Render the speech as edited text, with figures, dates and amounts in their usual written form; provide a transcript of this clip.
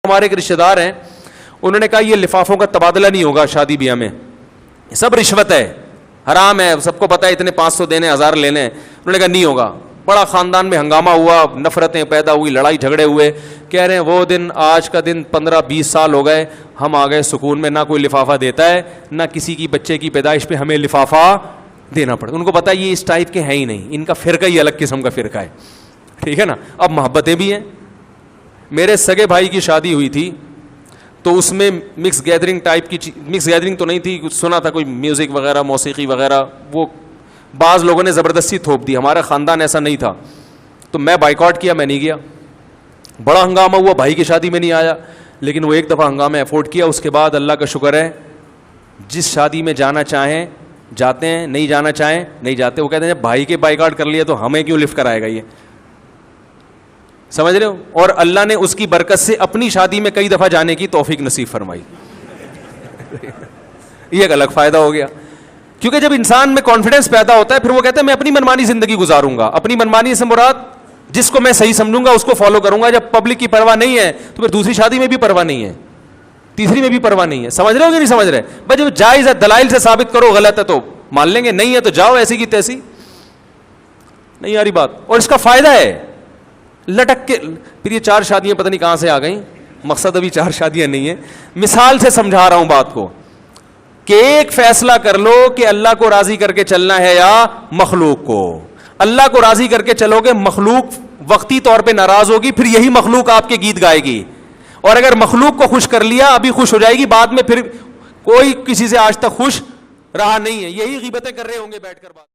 ہمارے ایک رشتے دار ہیں, انہوں نے کہا یہ لفافوں کا تبادلہ نہیں ہوگا شادی بیاہ میں, سب رشوت ہے, حرام ہے, سب کو پتا ہے اتنے 500 دینے 1000 لینے. انہوں نے کہا نہیں ہوگا. بڑا خاندان میں ہنگامہ ہوا, نفرتیں پیدا ہوئی, لڑائی جھگڑے ہوئے. کہہ رہے ہیں وہ دن آج کا دن 15-20 سال ہو گئے, ہم آ گئے سکون میں, نہ کوئی لفافہ دیتا ہے, نہ کسی کی بچے کی پیدائش پہ ہمیں لفافہ دینا پڑتا. ان کو پتا ہے یہ اس ٹائپ کے ہیں ہی نہیں, ان کا فرقہ ہی الگ قسم کا فرقہ ہے, ٹھیک ہے نا. اب محبتیں بھی ہیں. میرے سگے بھائی کی شادی ہوئی تھی تو اس میں مکس گیدرنگ ٹائپ کی, مکس گیدرنگ تو نہیں تھی, سنا تھا کوئی میوزک وغیرہ موسیقی وغیرہ, وہ بعض لوگوں نے زبردستی تھوپ دی. ہمارا خاندان ایسا نہیں تھا تو میں بائیکاٹ کیا, میں نہیں گیا. بڑا ہنگامہ ہوا, بھائی کی شادی میں نہیں آیا, لیکن وہ ایک دفعہ ہنگامہ افورڈ کیا. اس کے بعد اللہ کا شکر ہے جس شادی میں جانا چاہیں جاتے ہیں, نہیں جانا چاہیں نہیں جاتے. وہ کہتے ہیں بھائی کے بائیکاٹ کر لیا تو ہمیں کیوں لفٹ کرائے گا, یہ سمجھ رہے ہو. اور اللہ نے اس کی برکت سے اپنی شادی میں کئی دفعہ جانے کی توفیق نصیب فرمائی. یہ ایک الگ فائدہ ہو گیا, کیونکہ جب انسان میں کانفیڈنس پیدا ہوتا ہے پھر وہ کہتا ہے میں اپنی منمانی زندگی گزاروں گا. اپنی منمانی سے مراد جس کو میں صحیح سمجھوں گا اس کو فالو کروں گا. جب پبلک کی پرواہ نہیں ہے تو پھر دوسری شادی میں بھی پرواہ نہیں ہے, تیسری میں بھی پرواہ نہیں ہے. سمجھ رہے ہو کہ نہیں سمجھ رہے؟ بھائی جب جائز ہے دلائل سے ثابت کرو, غلط ہے تو مان لیں گے, نہیں ہے تو جاؤ ایسی کی تیسی. نہیں آ رہی بات. اور اس کا فائدہ ہے لٹک کے. پھر یہ 4 شادیاں پتہ نہیں کہاں سے آ گئیں, مقصد ابھی 4 شادیاں نہیں ہیں, مثال سے سمجھا رہا ہوں بات کو, کہ ایک فیصلہ کر لو کہ اللہ کو راضی کر کے چلنا ہے یا مخلوق کو. اللہ کو راضی کر کے چلو گے, مخلوق وقتی طور پہ ناراض ہوگی, پھر یہی مخلوق آپ کے گیت گائے گی. اور اگر مخلوق کو خوش کر لیا ابھی خوش ہو جائے گی, بعد میں پھر کوئی کسی سے آج تک خوش رہا نہیں ہے. یہی غیبتیں کر رہے ہوں گے بیٹھ کر بات.